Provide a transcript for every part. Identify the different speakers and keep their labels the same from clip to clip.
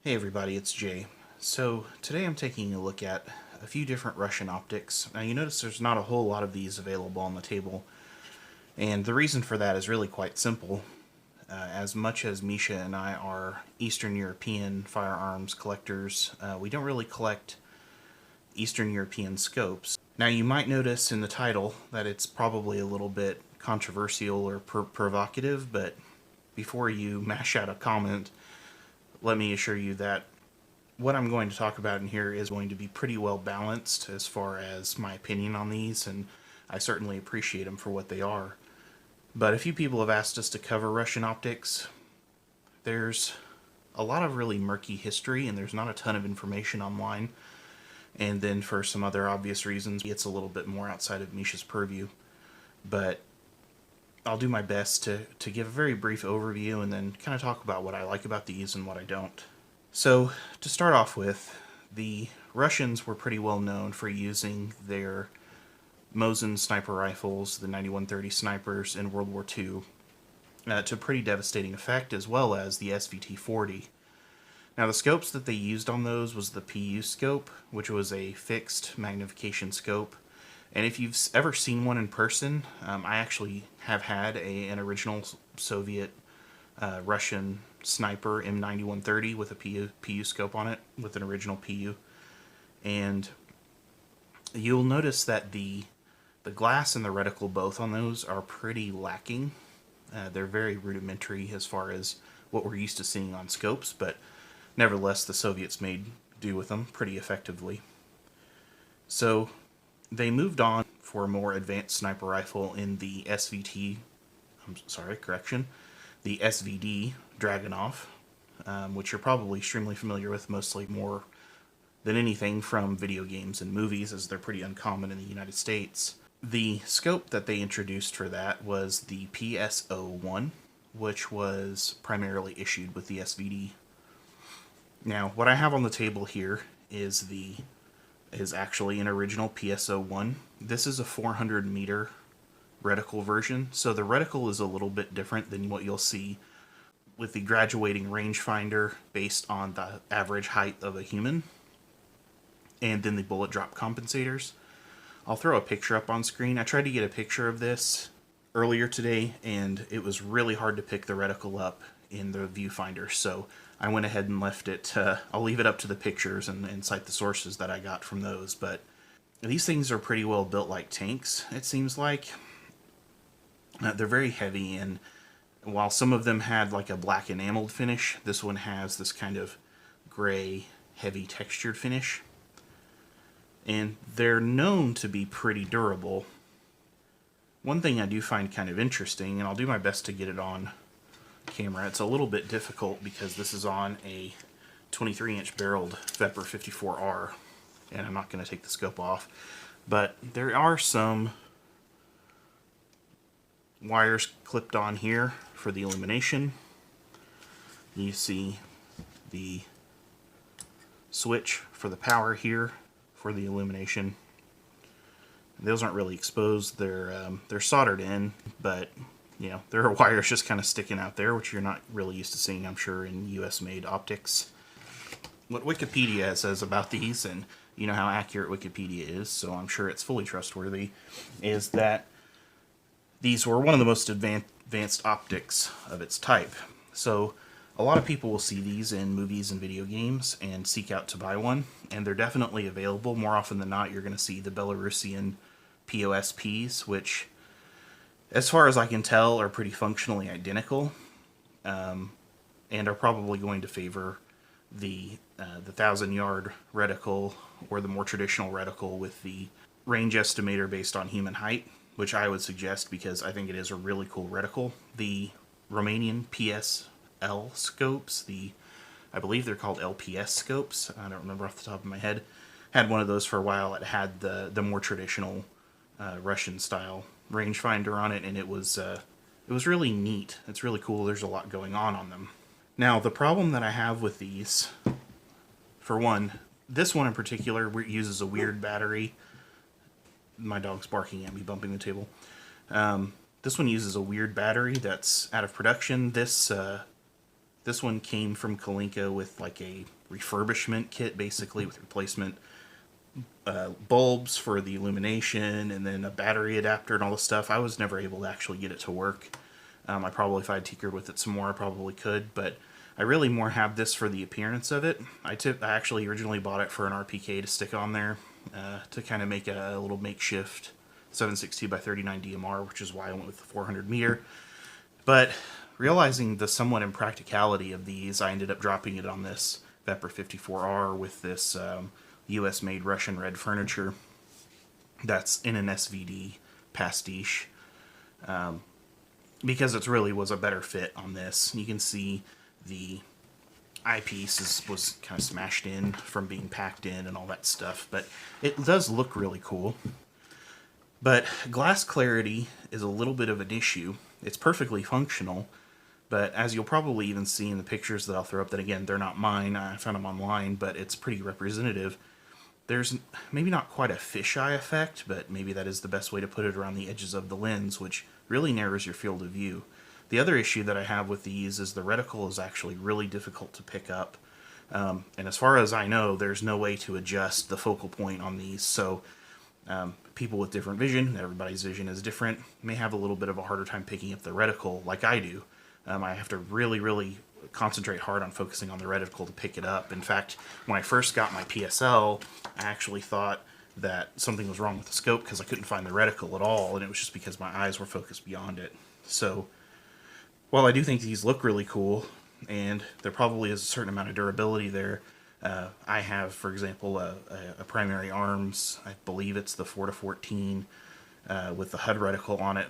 Speaker 1: Hey everybody, it's Jay. So today I'm taking a look at a few different Russian optics. Now you notice there's not a whole lot of these available on the table, and the reason for that is really quite simple. As much as Misha and I are Eastern European firearms collectors, we don't really collect Eastern European scopes. Now you might notice in the title that it's probably a little bit controversial or provocative, but before you mash out a comment, let me assure you that what I'm going to talk about in here is going to be pretty well balanced as far as my opinion on these, and I certainly appreciate them for what they are. But a few people have asked us to cover Russian optics. There's a lot of really murky history, and there's not a ton of information online. And then for some other obvious reasons, it's a little bit more outside of Misha's purview. But I'll do my best to give a very brief overview and then kind of talk about what I like about these and what I don't. So, to start off with, the Russians were pretty well known for using their Mosin sniper rifles, the 9130 snipers in World War II, to pretty devastating effect, as well as the SVT-40. Now, the scopes that they used on those was the PU scope, which was a fixed magnification scope. And if you've ever seen one in person, I actually have had an original Soviet Russian sniper M9130 with a PU scope on it, with an original PU. And you'll notice that the glass and the reticle both on those are pretty lacking. They're very rudimentary as far as what we're used to seeing on scopes, but nevertheless the Soviets made do with them pretty effectively. So they moved on for a more advanced sniper rifle in the the SVD Dragunov, which you're probably extremely familiar with, mostly more than anything from video games and movies, as they're pretty uncommon in the United States. The scope that they introduced for that was the PS-01, which was primarily issued with the SVD. Now, what I have on the table here is actually an original PS-01. This is a 400 meter reticle version, so the reticle is a little bit different than what you'll see with the graduating rangefinder based on the average height of a human, and then the bullet drop compensators. I'll throw a picture up on screen. I tried to get a picture of this earlier today, and it was really hard to pick the reticle up in the viewfinder, so I went ahead and left it. I'll leave it up to the pictures and cite the sources that I got from those, but these things are pretty well built like tanks, it seems like. They're very heavy, and while some of them had like a black enameled finish, this one has this kind of gray, heavy textured finish. And they're known to be pretty durable. One thing I do find kind of interesting, and I'll do my best to get it on camera. It's a little bit difficult because this is on a 23-inch barreled Vepr 54R, and I'm not going to take the scope off, but there are some wires clipped on here for the illumination. You see the switch for the power here for the illumination. Those aren't really exposed. They're soldered in, but you know, there are wires just kind of sticking out there, which you're not really used to seeing, I'm sure, in US-made optics. What Wikipedia says about these, and you know how accurate Wikipedia is, so I'm sure it's fully trustworthy, is that these were one of the most advanced optics of its type. So a lot of people will see these in movies and video games and seek out to buy one, and they're definitely available. More often than not, you're going to see the Belarusian POSPs, which, as far as I can tell, are pretty functionally identical, and are probably going to favor the 1,000-yard reticle or the more traditional reticle with the range estimator based on human height, which I would suggest because I think it is a really cool reticle. The Romanian PSL scopes, I believe they're called LPS scopes, I don't remember off the top of my head, had one of those for a while. It had the more traditional Russian style rangefinder on it, and it was really neat. It's really cool. There's a lot going on them. Now, the problem that I have with these, for one, this one in particular uses a weird battery. My dog's barking at me, bumping the table. This one uses a weird battery that's out of production. This This one came from Kalinka with like a refurbishment kit, basically, with replacement bulbs for the illumination and then a battery adapter and all this stuff. I was never able to actually get it to work. I probably, if I had tinkered with it some more, I probably could, but I really more have this for the appearance of it. I actually originally bought it for an RPK to stick on there to kind of make a little makeshift 760 by 39 DMR, which is why I went with the 400 meter. But realizing the somewhat impracticality of these, I ended up dropping it on this Vepr 54R with this US-made Russian red furniture that's in an SVD pastiche, because it really was a better fit on this. You can see the eyepiece was kind of smashed in from being packed in and all that stuff, but it does look really cool. But glass clarity is a little bit of an issue. It's perfectly functional, but as you'll probably even see in the pictures that I'll throw up, that again, they're not mine, I found them online, but it's pretty representative. There's maybe not quite a fisheye effect, but maybe that is the best way to put it, around the edges of the lens, which really narrows your field of view. The other issue that I have with these is the reticle is actually really difficult to pick up. And as far as I know, there's no way to adjust the focal point on these, so people with different vision, everybody's vision is different, may have a little bit of a harder time picking up the reticle like I do. I have to really concentrate hard on focusing on the reticle to pick it up. In fact, when I first got my PSL, I actually thought that something was wrong with the scope because I couldn't find the reticle at all, and it was just because my eyes were focused beyond it. So, while I do think these look really cool, and there probably is a certain amount of durability there, I have, for example, a primary arms, I believe it's the 4-14, with the HUD reticle on it.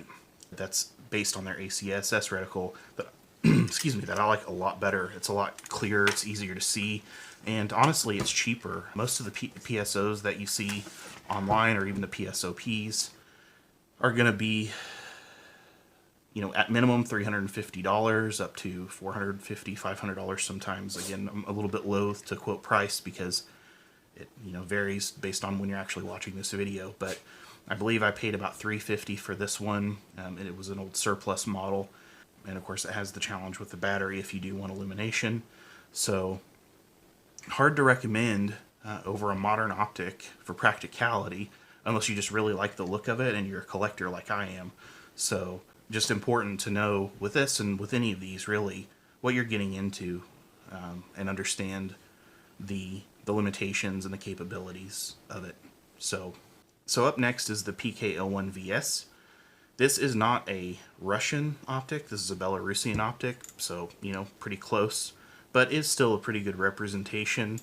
Speaker 1: That's based on their ACSS reticle that, excuse me, that I like a lot better. It's a lot clearer, it's easier to see, and honestly, it's cheaper. Most of the PSOs that you see online, or even the PSOPs, are going to be, you know, at minimum $350 up to $450, $500 sometimes. Again, I'm a little bit loath to quote price because it, you know, varies based on when you're actually watching this video, but I believe I paid about $350 for this one, and it was an old surplus model, and of course it has the challenge with the battery if you do want illumination. So hard to recommend over a modern optic for practicality, unless you just really like the look of it and you're a collector like I am. So just important to know with this, and with any of these really, what you're getting into, and understand the limitations and the capabilities of it. So up next is the PK01VS. This is not a Russian optic, this is a Belarusian optic, so, you know, pretty close, but is still a pretty good representation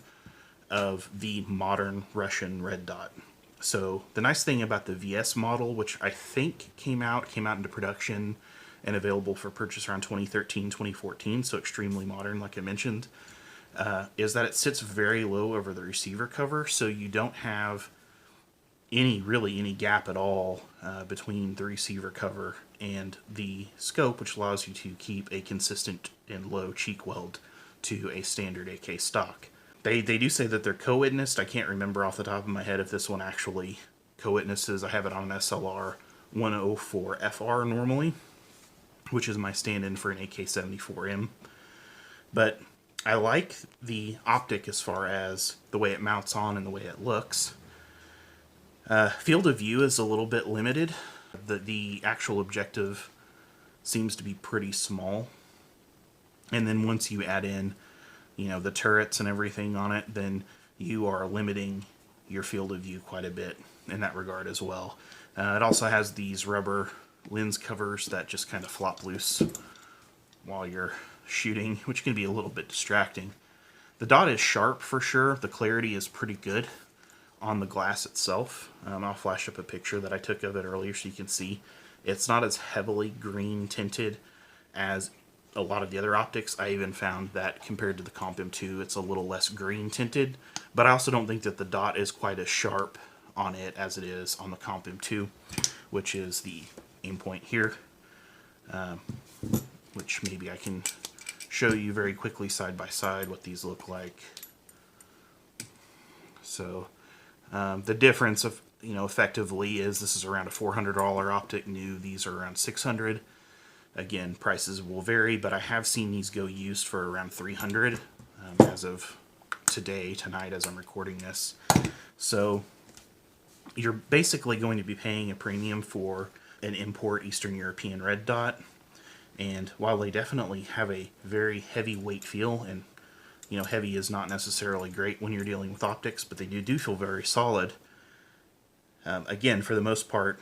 Speaker 1: of the modern Russian red dot. So the nice thing about the VS model, which I think came out into production and available for purchase around 2013, 2014, so extremely modern, like I mentioned, is that it sits very low over the receiver cover, so you don't have any gap at all between the receiver cover and the scope, which allows you to keep a consistent and low cheek weld to a standard AK stock. They do say that they're co-witnessed. I can't remember off the top of my head if this one actually co-witnesses. I have it on an SLR 104FR normally, which is my stand-in for an AK74M. But I like the optic as far as the way it mounts on and the way it looks. Field of view is a little bit limited. The actual objective seems to be pretty small. And then once you add in, you know, the turrets and everything on it, then you are limiting your field of view quite a bit in that regard as well. It also has these rubber lens covers that just kind of flop loose while you're shooting, which can be a little bit distracting. The dot is sharp for sure. The clarity is pretty good on the glass itself. I'll flash up a picture that I took of it earlier so you can see. It's not as heavily green tinted as a lot of the other optics. I even found that compared to the Comp M2, it's a little less green tinted, but I also don't think that the dot is quite as sharp on it as it is on the Comp M2, which is the aim point here, which maybe I can show you very quickly side by side what these look like. So the difference of, you know, effectively is this is around a $400 optic new. These are around $600. Again, prices will vary, but I have seen these go used for around 300 as of tonight, as I'm recording this. So you're basically going to be paying a premium for an import Eastern European red dot. And while they definitely have a very heavy weight feel, and you know, heavy is not necessarily great when you're dealing with optics, but they do feel very solid. Again, for the most part,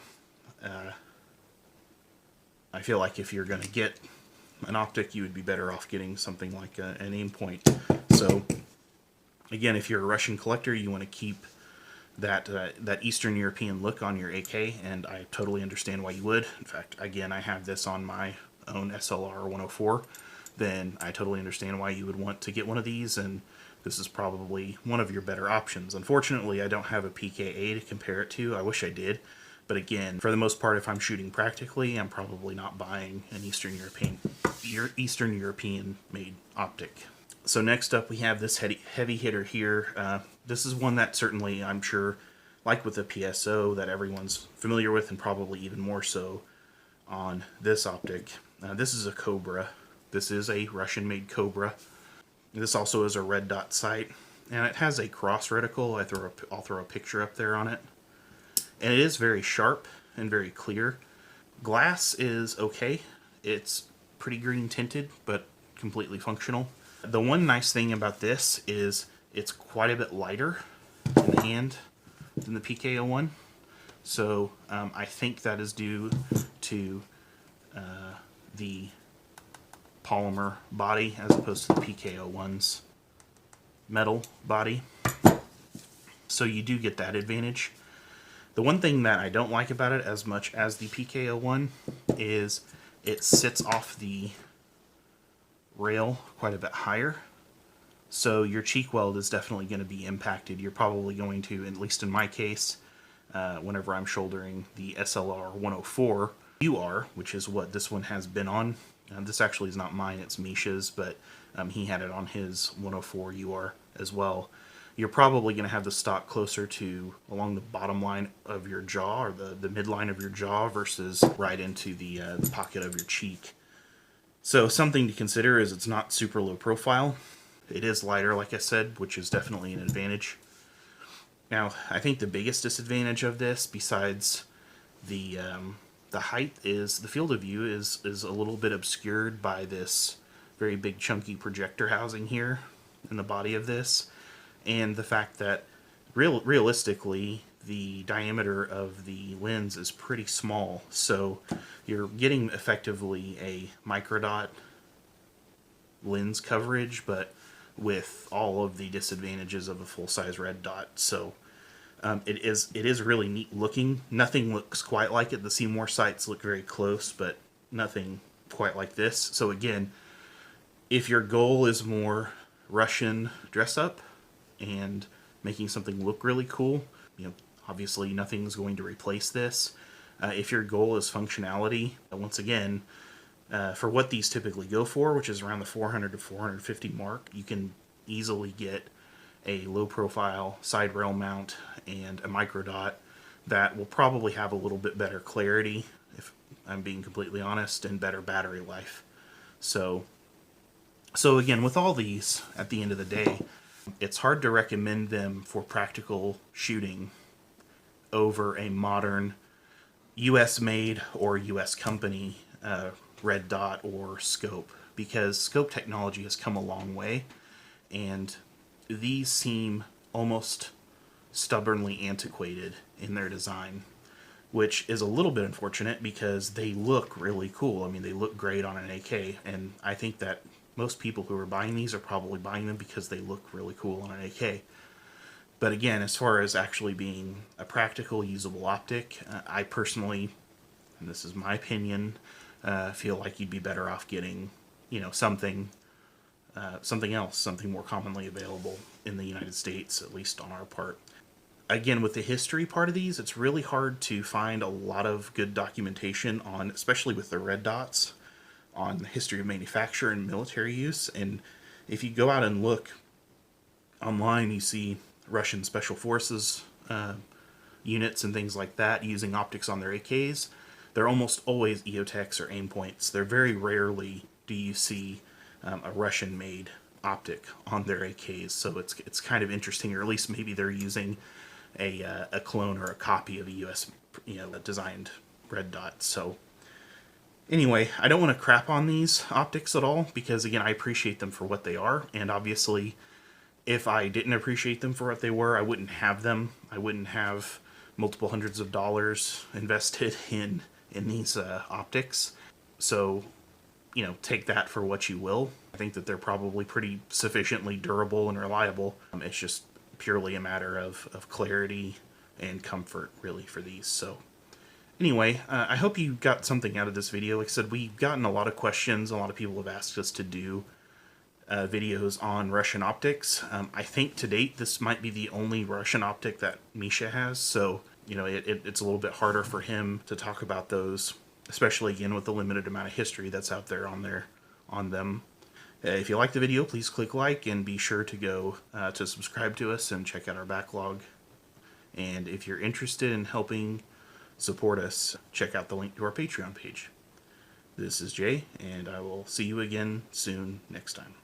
Speaker 1: I feel like if you're going to get an optic, you would be better off getting something like an aim point. So again, if you're a Russian collector, you want to keep that Eastern European look on your AK, and I totally understand why you would. In fact, again, I have this on my own SLR 104. Then I totally understand why you would want to get one of these, and this is probably one of your better options. Unfortunately, I don't have a PKA to compare it to. I wish I did. But again, for the most part, if I'm shooting practically, I'm probably not buying an Eastern European made optic. So next up, we have this heavy hitter here. This is one that certainly, I'm sure, like with the PSO, that everyone's familiar with, and probably even more so on this optic. This is a Kobra. This is a Russian-made Kobra. This also is a red dot sight, and it has a cross reticle. I'll throw a picture up there on it. And it is very sharp and very clear. Glass is okay. It's pretty green tinted, but completely functional. The one nice thing about this is it's quite a bit lighter in the hand than the PK-01. So I think that is due to the polymer body as opposed to the PK-01's metal body. So you do get that advantage. The one thing that I don't like about it as much as the PK-01 is it sits off the rail quite a bit higher. So your cheek weld is definitely going to be impacted. You're probably going to, at least in my case, whenever I'm shouldering the SLR 104 UR, which is what this one has been on. This actually is not mine, it's Misha's, but he had it on his 104 UR as well. You're probably going to have the stock closer to along the bottom line of your jaw, or the midline of your jaw, versus right into the pocket of your cheek. So something to consider is it's not super low profile. It is lighter, like I said, which is definitely an advantage. Now, I think the biggest disadvantage of this, besides the height, is the field of view is a little bit obscured by this very big chunky projector housing here in the body of this, and the fact that realistically the diameter of the lens is pretty small, so you're getting effectively a microdot lens coverage, but with all of the disadvantages of a full-size red dot. So it is really neat looking. Nothing looks quite like it. The Seymour sights look very close, but nothing quite like this. So again, if your goal is more Russian dress up and making something look really cool, you know, obviously nothing's going to replace this. If your goal is functionality, once again, for what these typically go for, which is around the 400 to 450 mark, you can easily get a low profile side rail mount and a microdot that will probably have a little bit better clarity, if I'm being completely honest, and better battery life. So again, with all these, at the end of the day, it's hard to recommend them for practical shooting over a modern US made or US company red dot or scope, because scope technology has come a long way, and these seem almost stubbornly antiquated in their design, which is a little bit unfortunate because they look really cool. I mean, they look great on an AK, and I think that most people who are buying these are probably buying them because they look really cool on an AK. But again, as far as actually being a practical, usable optic, I personally, and this is my opinion, feel like you'd be better off getting, you know, something else, something more commonly available in the United States, at least on our part. Again, with the history part of these, it's really hard to find a lot of good documentation on, especially with the red dots, on the history of manufacture and military use. And if you go out and look online, you see Russian Special Forces units and things like that using optics on their AKs. they're almost always EOTechs or Aimpoints. They're very rarely do you see a Russian-made optic on their AKs, so it's kind of interesting, or at least maybe they're using a clone or a copy of a US designed red dot. So anyway, I don't want to crap on these optics at all, because again, I appreciate them for what they are, and obviously if I didn't appreciate them for what they were, I wouldn't have them. I wouldn't have multiple hundreds of dollars invested in these optics. So, you know, take that for what you will. I think that they're probably pretty sufficiently durable and reliable. It's just purely a matter of clarity and comfort, really, for these. So anyway, I hope you got something out of this video. Like I said, we've gotten a lot of questions. A lot of people have asked us to do videos on Russian optics. I think to date this might be the only Russian optic that Misha has, so you know it's a little bit harder for him to talk about those, especially again with the limited amount of history that's out there on them. If you like the video, please click like and be sure to go to subscribe to us and check out our backlog. And if you're interested in helping support us, check out the link to our Patreon page. This is Jay, and I will see you again soon next time.